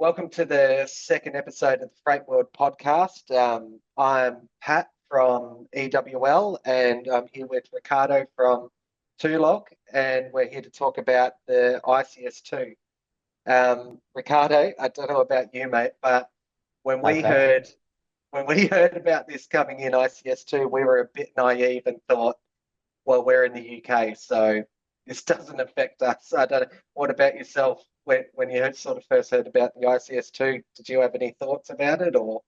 Welcome to the second episode of the Freyt World podcast. I'm Pat from EWL, and I'm here with Riccardo from Tulog, and we're here to talk about the ICS2. Riccardo, I don't know about you, mate, but when Hi, we Pat. heard when we heard about this coming in ICS2, we were a bit naive and thought, well, we're in the UK, so this doesn't affect us. I don't know. What about yourself? When you sort of first heard about the ICS2, did you have any thoughts about it, or?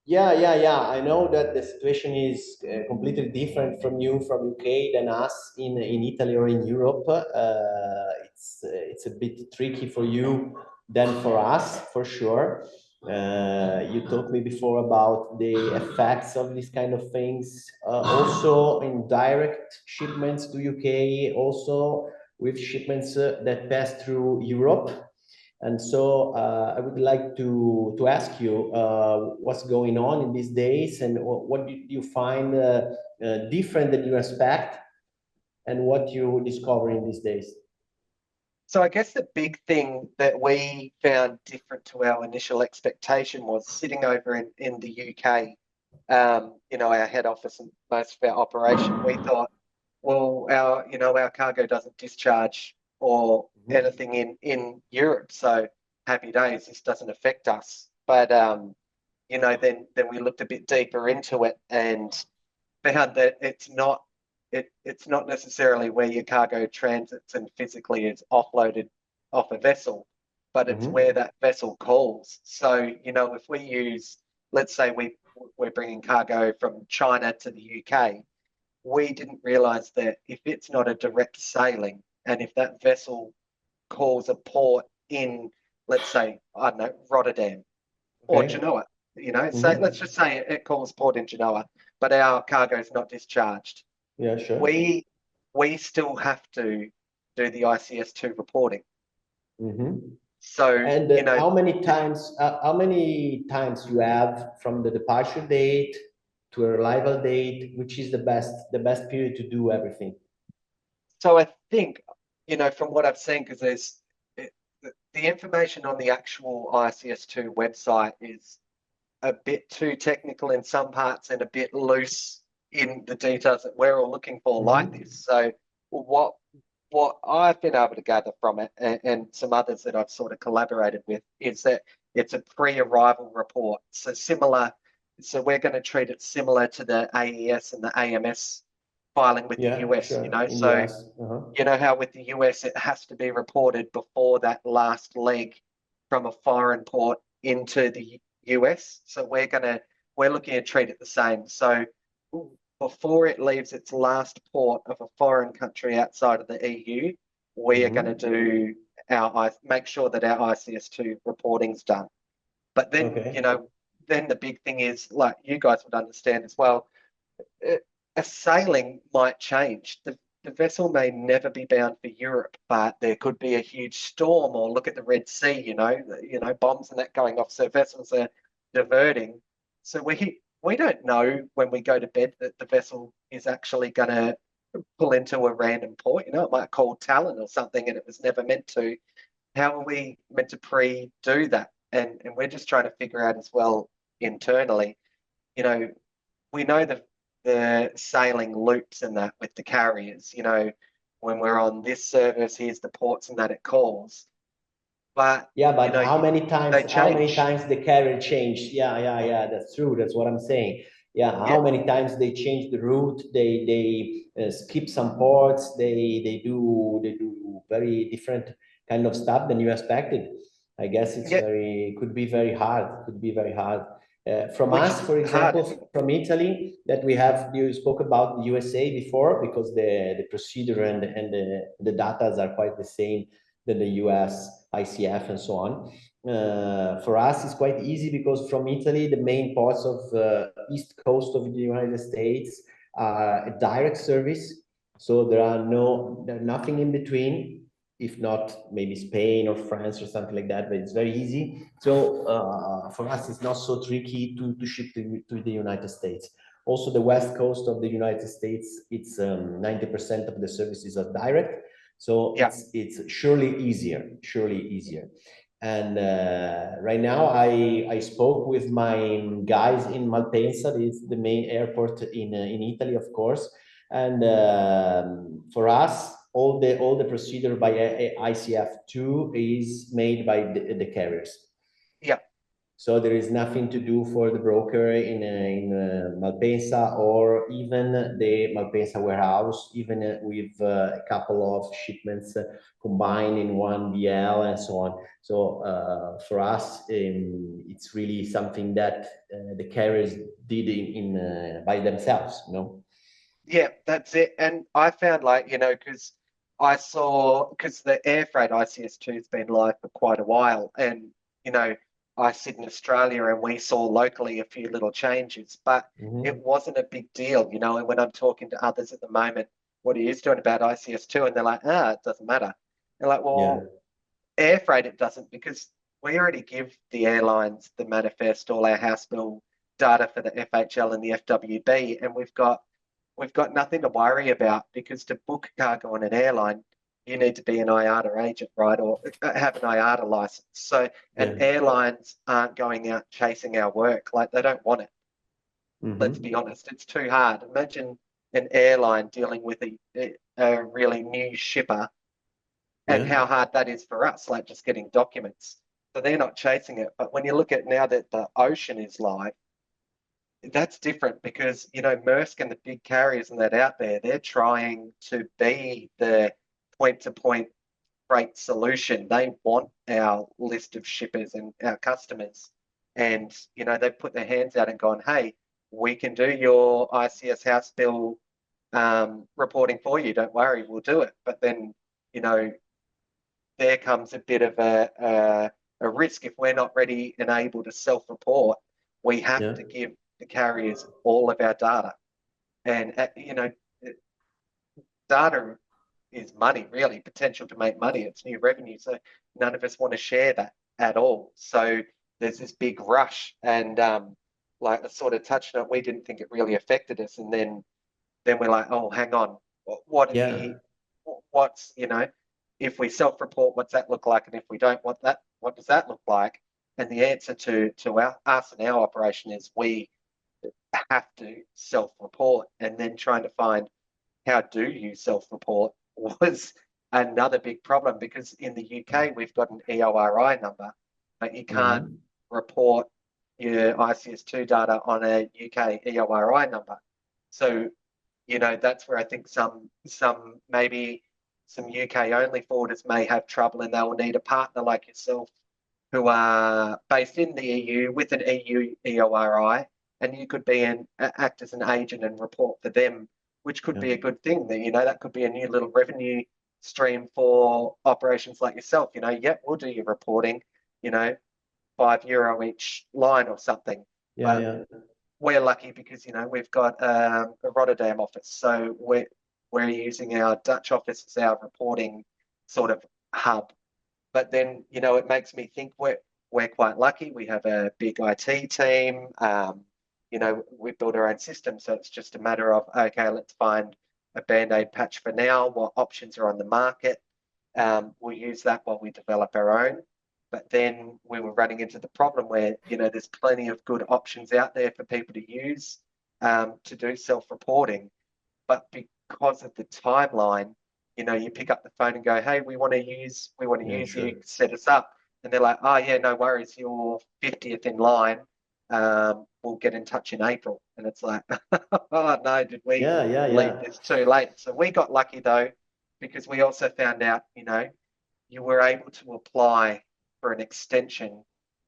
Yeah. I know that the situation is completely different from you from UK than us in Italy or in Europe. It's a bit tricky for you than for us, for sure. You talked me before about the effects of these kind of things, also in direct shipments to UK, also with shipments that pass through Europe. And so I would like to ask you what's going on in these days and what do you find different than you expect and what you discover in these days. So I guess the big thing that we found different to our initial expectation was sitting over in the UK, our head office and most of our operation. We thought, well, our cargo doesn't discharge or Mhm. anything in Europe, so happy days, this doesn't affect us. But then we looked a bit deeper into it and found that it's not necessarily where your cargo transits and physically is offloaded off a vessel, but it's Mhm. where that vessel calls. So, if we use, let's say we're bringing cargo from China to the UK, we didn't realize that if it's not a direct sailing and if that vessel calls a port in, let's say, I don't know, Rotterdam or Okay. Genoa, say let's Mhm. just say it calls port in Genoa, but our cargo is not discharged. Yeah, sure. We still have to do the ICS2 reporting. Mhm. So, And how many times you have from the departure date to arrival date, which is the best period to do everything? so I think, from what I've seen, because the information on the actual ICS2 website is a bit too technical in some parts and a bit loose in the details that we're all looking for like Mhm. this. So what what I've been able to gather from it and some others that I've sort of collaborated with is that it's a pre-arrival report. So we're going to treat it similar to the AES and the AMS filing with the Yeah, US, sure. In the So US. Uh-huh. you know how with the US it has to be reported before that last leg from a foreign port into the US. So we're looking to treat it the same. So before it leaves its last port of a foreign country outside of the EU, we are going to Mhm. do make sure that our ICS2 reporting's done. But then, Okay. then the big thing is, like you guys would understand as well, a sailing might change. The vessel may never be bound for Europe, but there could be a huge storm, or look at the Red Sea, bombs and that going off. So vessels are diverting. So we don't know when we go to bed that the vessel is actually going to pull into a random port. It might call Talon or something, and it was never meant to. How are we meant to pre-do that? And we're just trying to figure out as well internally. You know, we know the sailing loops and that with the carriers, when we're on this service, here's the ports and that it calls. But, Yeah, but how many times they how many change. times the carrier changed? Yeah, that's true. That's what I'm saying. Yeah, Yeah. how many times they change the route, they skip some ports, they do very different kind of stuff than you expected. I guess it's Yeah. very could be very hard. Could be very hard. From Which us, is for hard. example, from Italy, that we have, you spoke about the USA before because the procedure and the data are quite the same than the US ICF and so on. For us, it's quite easy because from Italy, the main parts of east coast of the United States are a direct service, so there's nothing in between. If not, maybe Spain or France or something like that, but it's very easy. So for us, it's not so tricky to ship to the United States. Also, the west coast of the United States, it's 90% of the services are direct, so Yeah. it's surely easier, surely easier. And right now, I spoke with my guys in Malpensa. It's the main airport in Italy, of course. And for us, all the procedure by ICF2 is made by the carriers. Yeah. So there is nothing to do for the broker in Malpensa, or even the Malpensa warehouse, even with a couple of shipments combined in one BL and so on. So for us, it's really something that the carriers did in by themselves, you know? Yeah, that's it. And I found like, because because the air freight ICS2 has been live for quite a while. And, I sit in Australia and we saw locally a few little changes, but it wasn't a big deal, And when I'm talking to others at the moment, what are you doing about ICS2? And they're like, it doesn't matter. They're like, Yeah, well, air freight, it doesn't, because we already give the airlines the manifest, all our house bill data for the FHL and the FWB, and we've got nothing to worry about, because to book cargo on an airline, you need to be an IATA agent, right, or have an IATA license. So, and yeah. airlines aren't going out chasing our work. Like, they don't want it. Let's Mm-hmm. be honest, it's too hard. Imagine an airline dealing with a really new shipper, and Yeah, how hard that is for us, like just getting documents. So they're not chasing it. But when you look at now that the ocean is live, that's different, because Maersk and the big carriers and that out there, they're trying to be the point-to-point freight solution. They want our list of shippers and our customers, and they've put their hands out and gone, hey, we can do your ICS house bill reporting for you, don't worry, we'll do it. But then you know there comes a bit of a risk. If we're not ready and able to self-report, we have yeah, to give the carriers all of our data. And, data is money, really, potential to make money. It's new revenue. So none of us want to share that at all. So there's this big rush. And like I sort of touched on it, we didn't think it really affected us. And then we're like, oh, hang on, yeah, what's, if we self-report, what's that look like? And if we don't, what does that look like? And the answer to us and our operation is we have to self-report. And then trying to find how do you self-report was another big problem, because in the UK we've got an EORI number, but you can't mm-hmm. report your ICS2 data on a UK EORI number. So that's where I think some maybe some UK only forwarders may have trouble, and they'll need a partner like yourself who are based in the EU with an EU EORI, and you could act as an agent and report for them, which could Yeah, be a good thing. That could be a new little revenue stream for operations like yourself. Yep, we'll do your reporting, you know, €5 each line or something. yeah, But yeah, we're lucky because we've got a Rotterdam office, so we're using our Dutch office as our reporting sort of hub. But then it makes me think we're quite lucky. We have a big IT team. We build our own system, so it's just a matter of, okay, let's find a band-aid patch for now. What options are on the market? We'll use that while we develop our own. But then we were running into the problem where, there's plenty of good options out there for people to use to do self-reporting. But because of the timeline, you pick up the phone and go, hey, we want to yeah, use you, sure. set us up. And they're like, oh, yeah, no worries, you're 50th in line. We'll get in touch in April. And it's like, oh, no, did we Yeah, yeah, leave yeah. this too late? So we got lucky, though, because we also found out, you were able to apply for an extension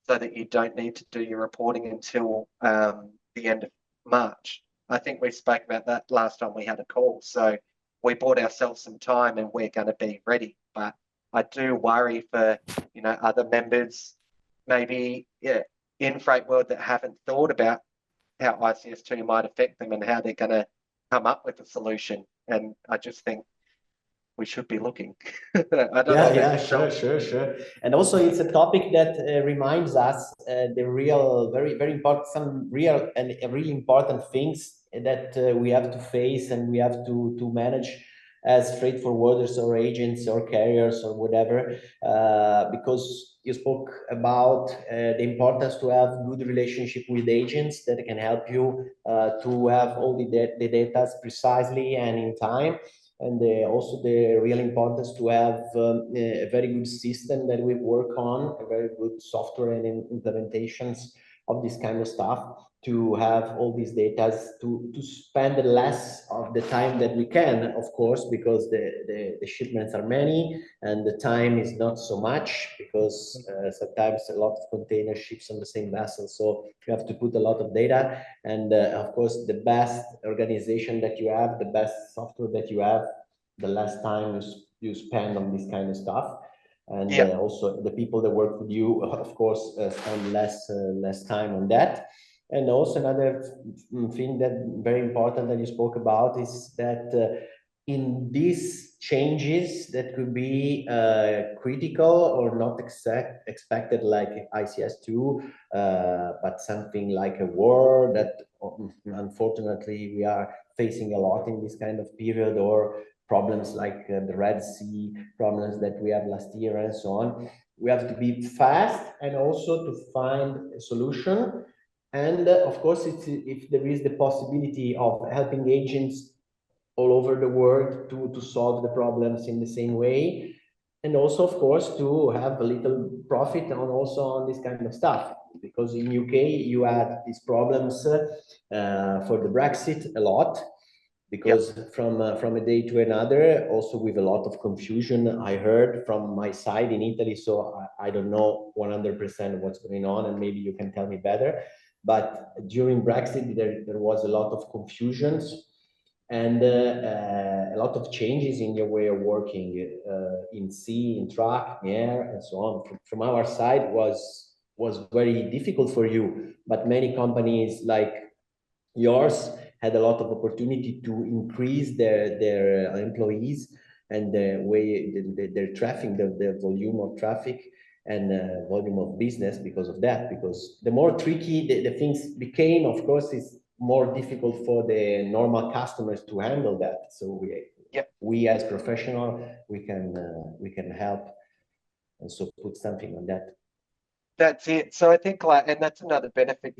so that you don't need to do your reporting until the end of March. I think we spoke about that last time we had a call. So we bought ourselves some time and we're going to be ready. But I do worry for, other members, maybe, yeah, in Freight World that haven't thought about how ICS2 might affect them and how they're going to come up with a solution. And I just think we should be looking. I don't know Yeah, about yeah, sure, yourself. sure, sure. And also, it's a topic that reminds us the real, very, very important, some real and really important things that we have to face and we have to manage. as freight forwarders or agents or carriers or whatever, because you spoke about the importance to have good relationship with agents that can help you to have all the data precisely and in time. And also the real importance to have a very good system that we work on, a very good software and implementations of this kind of stuff, to have all these data, to spend less of the time that we can, of course, because the shipments are many and the time is not so much, because sometimes a lot of container ships on the same vessel, so you have to put a lot of data. And of course, the best organization that you have, the best software that you have, the less time you spend on this kind of stuff. And also the people that work with you, of course, spend less time on that. And also another thing that very important that you spoke about is that in these changes that could be critical or not expected, like ICS2, but something like a war that unfortunately we are facing a lot in this kind of period, or problems like the Red Sea problems that we have last year and so on. We have to be fast and also to find a solution. And of course, if there is the possibility of helping agents all over the world to solve the problems in the same way, and also, of course, to have a little profit on also on this kind of stuff, because in UK you had these problems for the Brexit a lot, because from a day to another, also with a lot of confusion, I heard from my side in Italy, so I don't know 100% what's going on, and maybe you can tell me better. But during Brexit, there was a lot of confusions and a lot of changes in your way of working in sea, in truck, in air, and so on. From our side, was very difficult for you, but many companies like yours had a lot of opportunity to increase their employees and the way their traffic, the volume of traffic and volume of business because of that. Because the more tricky the things became, of course, it's more difficult for the normal customers to handle that. So we as professional, we can help and so put something on that. That's it. So I think and that's another benefit,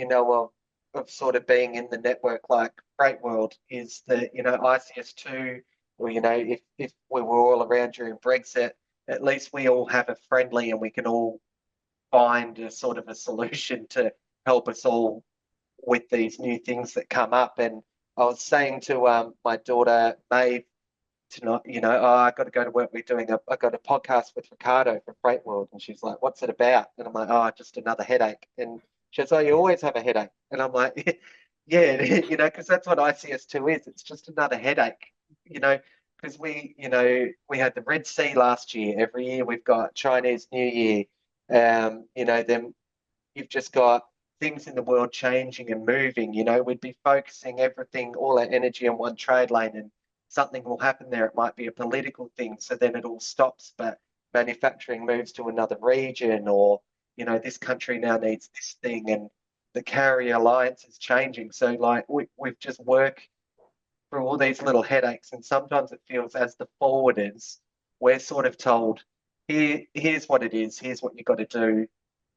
of sort of being in the network like Freyt World, is that, ICS2, or, if we were all around during Brexit, at least we all have a friendly and we can all find a sort of a solution to help us all with these new things that come up. And I was saying to my daughter, Maeve, tonight, I got to go to work. I got a podcast with Riccardo from Freyt World. And she's like, what's it about? And I'm like, oh, just another headache. And she says, oh, you always have a headache. And I'm like, yeah, because that's what ICS2 is. It's just another headache, because we had the Red Sea last year. Every year we've got Chinese New Year. Then you've just got things in the world changing and moving. We'd be focusing everything, all our energy in one trade lane, and something will happen there. It might be a political thing, so then it all stops, but manufacturing moves to another region, or this country now needs this thing, and the carrier alliance is changing. So like we've just worked through all these little headaches, and sometimes it feels as the forwarders, we're sort of told, here's what it is, here's what you've got to do,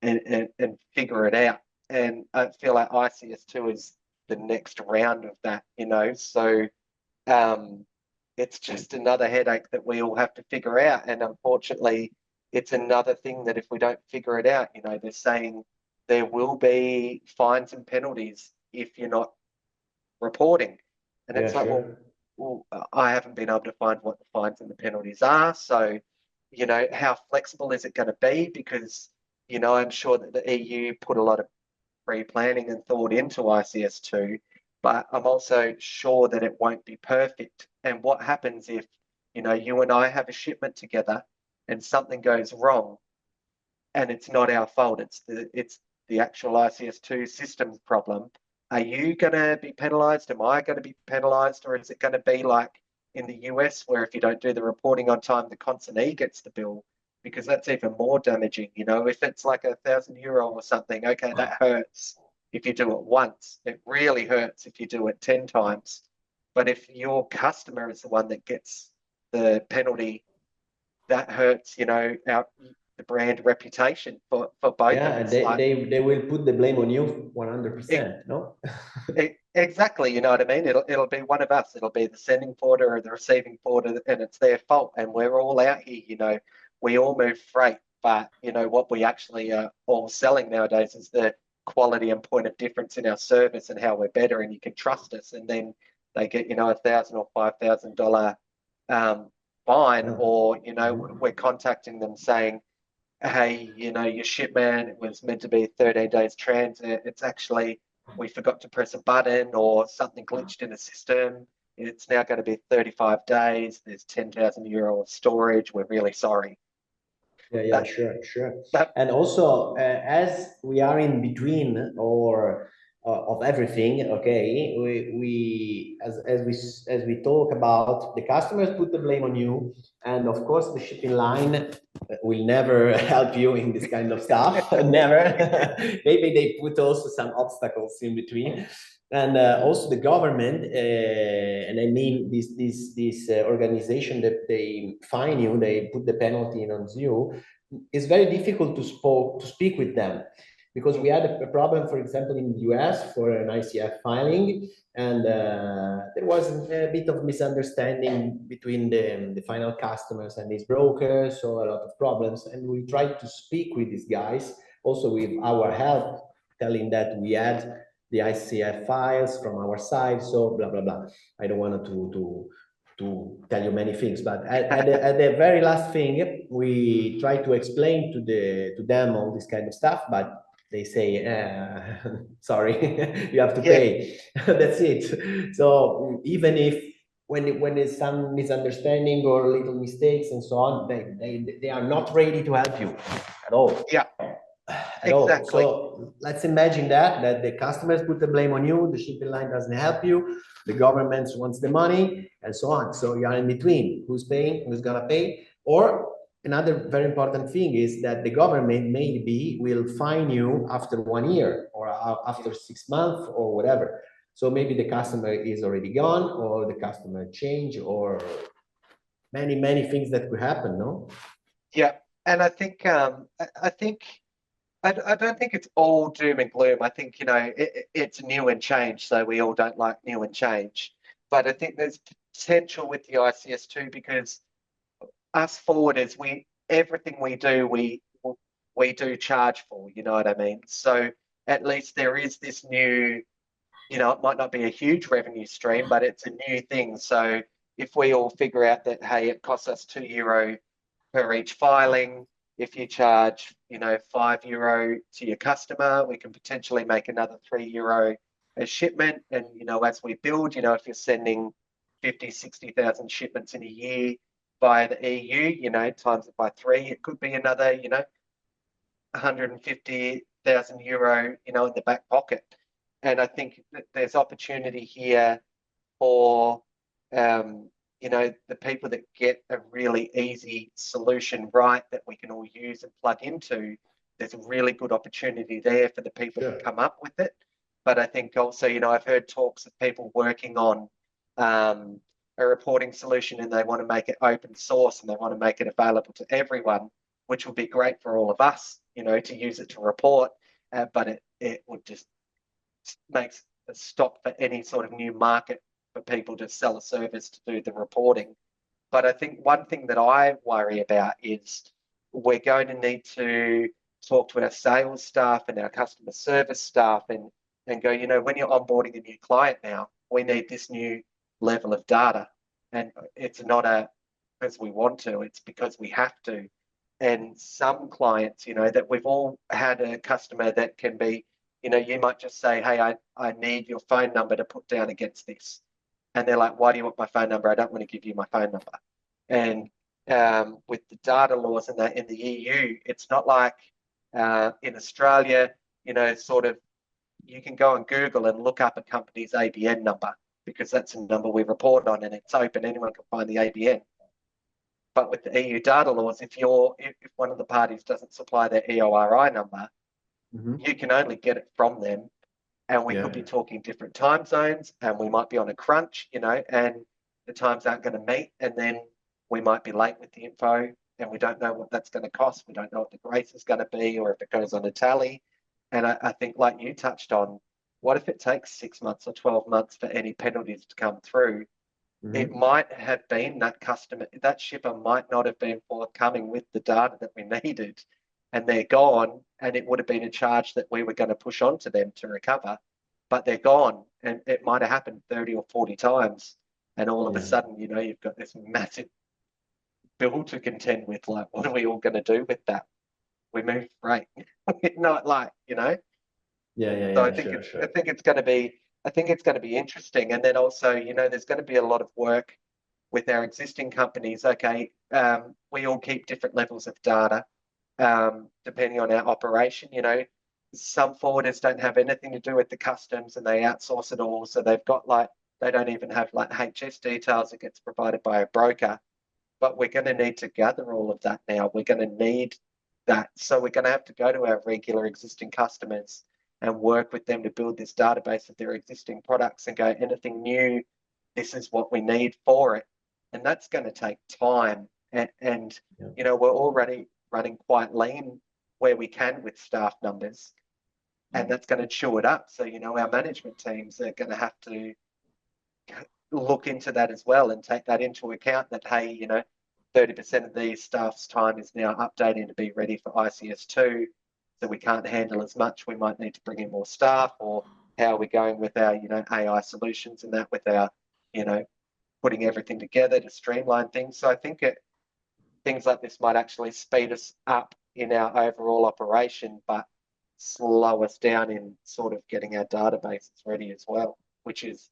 and figure it out. And I feel like ICS2 is the next round of that, so it's just another headache that we all have to figure out. And unfortunately, it's another thing that if we don't figure it out, they're saying there will be fines and penalties if you're not reporting. And it's like, sure. well, I haven't been able to find what the fines and the penalties are. So, how flexible is it going to be? Because, I'm sure that the EU put a lot of pre-planning and thought into ICS2, but I'm also sure that it won't be perfect. And what happens if, you and I have a shipment together and something goes wrong, and it's not our fault, it's the actual ICS2 systems problem? Are you going to be penalized? Am I going to be penalized? Or is it going to be like in the US, where if you don't do the reporting on time, the consignee gets the bill? Because that's even more damaging. If it's like €1,000 or something, okay, that hurts if you do it once. It really hurts if you do it 10 times. But if your customer is the one that gets the penalty, that hurts, the brand reputation for both Yeah, of and us. Like, they will put the blame on you 100%, no? exactly, you know what I mean? It'll be one of us. It'll be the sending porter or the receiving porter, and it's their fault. And we're all out here, we all move freight, but what we actually are all selling nowadays is the quality and point of difference in our service and how we're better, and you can trust us. And then they get, $1,000 or $5,000 fine, or we're contacting them saying, hey, your shipment, it was meant to be 13 days transit. It's actually, we forgot to press a button or something glitched in the system. It's now going to be 35 days. There's €10,000 of storage. We're really sorry. Yeah, sure. That, And also, as we are in between or of everything, okay, as we talk about, the customers put the blame on you, and of course the shipping line will never help you in this kind of stuff. Never. Maybe they put also some obstacles in between. And also the government, and I mean this organization that they fine you, they put the penalty in on you. It's very difficult to speak with them, because we had a problem, for example, in the US for an ICF filing, and there was a bit of misunderstanding between the final customers and these brokers, so a lot of problems. And we tried to speak with these guys, also with our help, telling that we had the ICF files from our side, so blah blah blah. I don't want to tell you many things, but at the very last thing, we try to explain to them all this kind of stuff, but they say, sorry, you have to pay. That's it. So even if when there's some misunderstanding or little mistakes and so on, they are not ready to help you at all. Yeah, At all. exactly. So let's imagine that the customers put the blame on you, the shipping line doesn't help you, the government wants the money, and so on. So you are in between. Who's paying? Who's gonna pay? Or another very important thing is that the government maybe will fine you after 1 year or after 6 months or whatever. So maybe the customer is already gone, or the customer change, or many things that could happen, no? Yeah, and I think I don't think it's all doom and gloom. I think it's new and change, so we all don't like new and change. But I think there's potential with the ICS2, because us forwarders, everything we do, we do charge for. You know what I mean? So at least there is this new, it might not be a huge revenue stream, but it's a new thing. So if we all figure out that, hey, it costs us €2 per each filing, if you charge, €5 to your customer, we can potentially make another €3 a shipment. And, as we build, if you're sending 50, 60,000 shipments in a year via the EU, times it by 3, it could be another, €150,000, in the back pocket. And I think that there's opportunity here for, the people that get a really easy solution right that we can all use and plug into. There's a really good opportunity there for the people that come up with it. But I think also, I've heard talks of people working on a reporting solution, and they want to make it open source and they want to make it available to everyone, which would be great for all of us, to use it to report. But it would just makes a stop for any sort of new market for people to sell a service to do the reporting. But I think one thing that I worry about is we're going to need to talk to our sales staff and our customer service staff and go, when you're onboarding a new client now, we need this new level of data. And it's not because we want to, it's because we have to. And some clients, that we've all had a customer that can be, you might just say, hey, I need your phone number to put down against this. And they're like, why do you want my phone number? I don't want to give you my phone number. And with the data laws in the EU, it's not like in Australia, sort of, you can go on Google and look up a company's ABN number, because that's a number we report on and it's open. Anyone can find the ABN. But with the EU data laws, if one of the parties doesn't supply their EORI number, you can only get it from them. And we could be talking different time zones, and we might be on a crunch, and the times aren't going to meet. And then we might be late with the info and we don't know what that's going to cost. We don't know what the grace is going to be or if it goes on a tally. And I think, like you touched on, what if it takes 6 months or 12 months for any penalties to come through? It might have been that customer, that shipper might not have been forthcoming with the data that we needed, and they're gone, and it would have been a charge that we were going to push on to them to recover, but they're gone, and it might have happened 30 or 40 times, and all of a sudden, you've got this massive bill to contend with. Like, what are we all going to do with that? We move freight, not like, So I think it's going to be, interesting. And then also, there's going to be a lot of work with our existing companies. Okay, we all keep different levels of data depending on our operation. Some forwarders don't have anything to do with the customs and they outsource it all. So they've got they don't even have HS details. It gets provided by a broker. But we're going to need to gather all of that now. We're going to need that. So we're going to have to go to our regular existing customers and work with them to build this database of their existing products and go, anything new, this is what we need for it. And that's going to take time. And we're already running quite lean where we can with staff numbers. And that's going to chew it up. So, our management teams are going to have to look into that as well and take that into account that, hey, 30% of these staff's time is now updating to be ready for ICS2. So we can't handle as much. We might need to bring in more staff, or how are we going with our, AI solutions and that with our, putting everything together to streamline things. So I think things like this might actually speed us up in our overall operation, but slow us down in sort of getting our databases ready as well, which is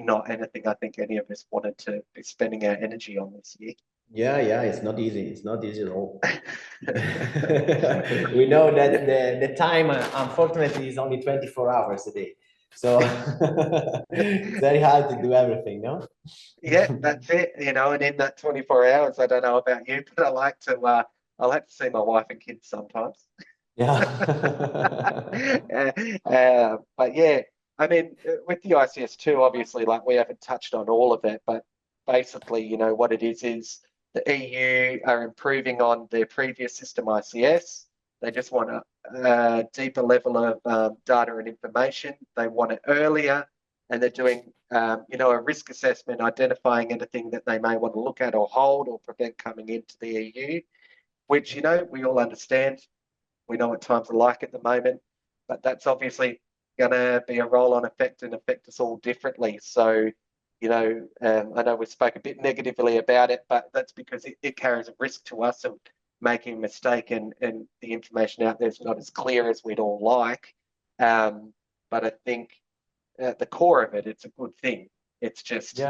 not anything I think any of us wanted to be spending our energy on this year. Yeah, it's not easy. It's not easy at all. We know that the time, unfortunately, is only 24 hours a day. So it's very hard to do everything, no? Yeah, that's it. And in that 24 hours, I don't know about you, but I like to see my wife and kids sometimes. Yeah. But yeah, I mean, with the ICS2, obviously, we haven't touched on all of it, but basically, what it is the EU are improving on their previous system ICS. They just want a deeper level of data and information. They want it earlier, and they're doing, a risk assessment, identifying anything that they may want to look at or hold or prevent coming into the EU, which, we all understand. We know what times are like at the moment, but that's obviously going to be a roll-on effect and affect us all differently. So, I know we spoke a bit negatively about it, but that's because it carries a risk to us of making a mistake and the information out there is not as clear as we'd all like. But I think at the core of it, it's a good thing. It's just It's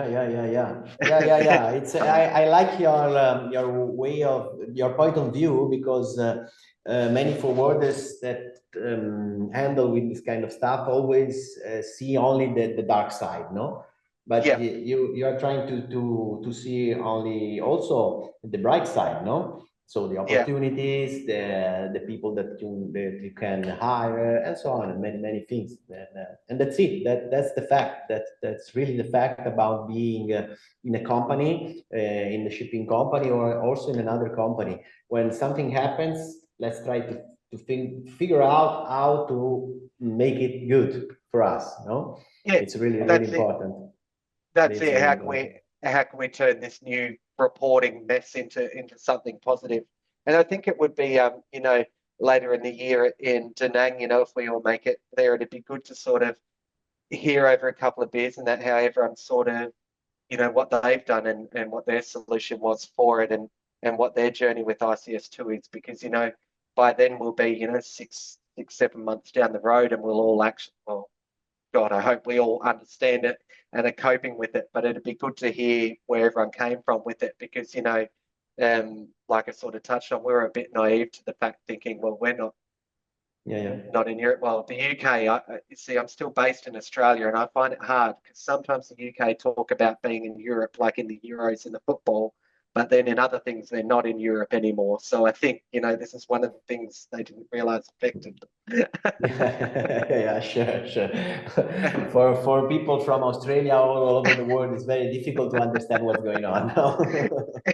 I like your way of your point of view, because many forwarders that handle with this kind of stuff always see only the dark side, no? But you are trying to see only also the bright side, no? So the opportunities, the people that you can hire, and so on, and many things. And that's it. That's the fact. That's really the fact about being in a company, in the shipping company, or also in another company. When something happens, let's try to figure out how to make it good for us. No, it's really important. That's it. How can we turn this new reporting mess into something positive? And I think it would be, later in the year in Da Nang, if we all make it there, it'd be good to sort of hear over a couple of beers and that how everyone sort of, what they've done and what their solution was for it, and what their journey with ICS2 is, because, by then we'll be, 6-7 months down the road, and we'll all actually, well, God, I hope we all understand it and are coping with it. But it'd be good to hear where everyone came from with it, because, like I sort of touched on, we're a bit naive to the fact, thinking, well, we're not not in Europe. Well, the UK, you see, I'm still based in Australia, and I find it hard because sometimes the UK talk about being in Europe, like in the Euros in the football, but then in other things, they're not in Europe anymore. So I think, this is one of the things they didn't realise affected them. Yeah, sure. For people from Australia all over the world, it's very difficult to understand what's going on now.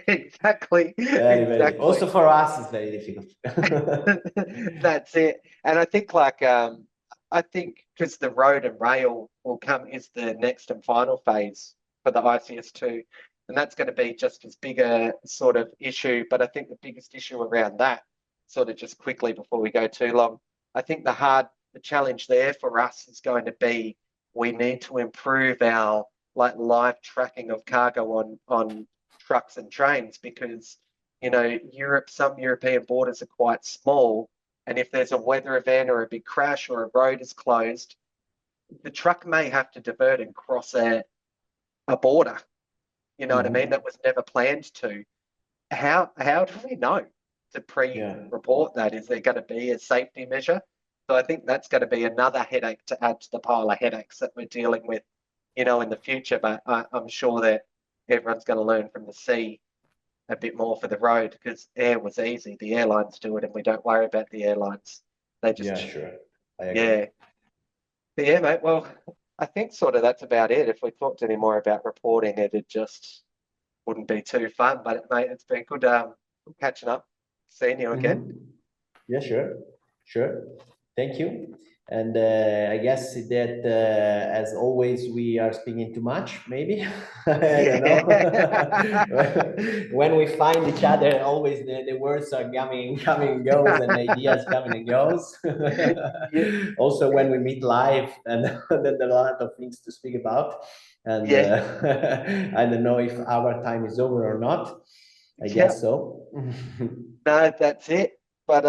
Exactly, Very difficult. exactly. Also for us, it's very difficult. That's it. And I think I think because the road and rail will come is the next and final phase for the ICS2. And that's going to be just as big a sort of issue. But I think the biggest issue around that, sort of just quickly before we go too long, I think the challenge there for us is going to be we need to improve our like live tracking of cargo on trucks and trains because some European borders are quite small. And if there's a weather event or a big crash or a road is closed, the truck may have to divert and cross a border. You know what I mean? Mhm. That was never planned to. How do we know to Yeah, pre-report that? Is there going to be a safety measure? So I think that's going to be another headache to add to the pile of headaches that we're dealing with, in the future. But I'm sure that everyone's going to learn from the sea a bit more for the road because air was easy. The airlines do it, and we don't worry about the airlines. They yeah, just, sure. I agree. yeah. But yeah, mate. Well, I think sort of that's about it. If we talked any more about reporting, it just wouldn't be too fun. But mate, it's been good catching up, seeing you again. Mhm. Yeah, sure. Thank you. And I guess that as always, we are speaking too much, maybe. I don't know. Yeah. When we find each other, always the words are coming and goes, and ideas coming and goes. Yeah. Also, when we meet live, and then there are a lot of things to speak about. And Yeah. I don't know if our time is over or not. I Yeah. guess so. No, that's it. But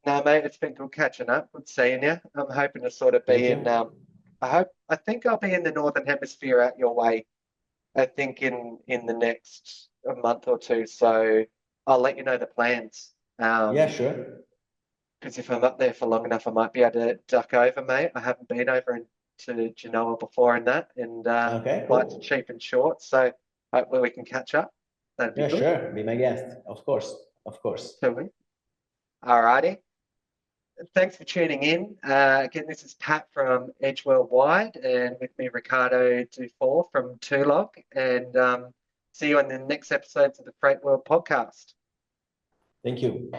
no, mate, it's been good catching up. Good seeing you. I'm hoping to sort of Thank be in. you. I think I'll be in the Northern Hemisphere out your way. I think in the next a month or two. So I'll let you know the plans. Yeah, sure. Because if I'm up there for long enough, I might be able to duck over, mate. I haven't been over to Genoa before in that, and Okay, flights are cool. cheap and short. So hopefully we can catch up. That'd be Yeah, good. sure. Be my guest. Of course. Of course. Shall we? Alrighty. Thanks for tuning in. Again, this is Pat from Edge Worldwide, and with me, Riccardo Dufour from Tulog. And see you on the next episodes of the Freight World podcast. Thank you.